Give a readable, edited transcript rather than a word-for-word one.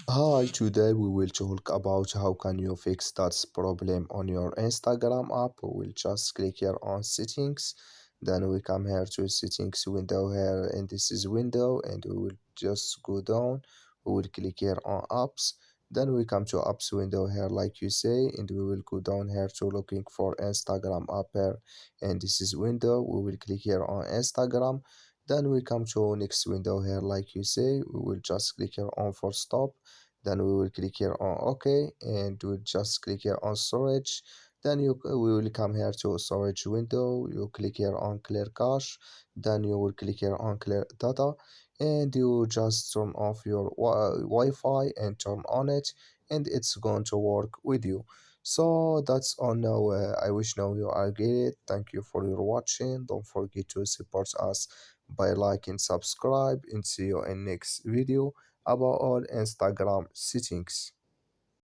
Hi, today we will talk about how can you fix that problem on your Instagram app. We will just click here on settings. Then we come here to settings window here and this is window and we will just go down. We will click here on apps. Then we come to apps window here like you say and we will go down here to looking for Instagram app here and this is window. We will click here on Instagram. Then we come to next window here like you say. We will just click here on for stop, then we will click here on OK and we'll just click here on storage. Then we will come here to storage window. You click here on clear cache. Then you will click here on clear data and you just turn off your Wi-Fi and turn on it and it's going to work with you. So that's all now. I wish now you are great. Thank you for your watching. Don't forget to support us by liking, subscribe, and see you in next video about all Instagram settings.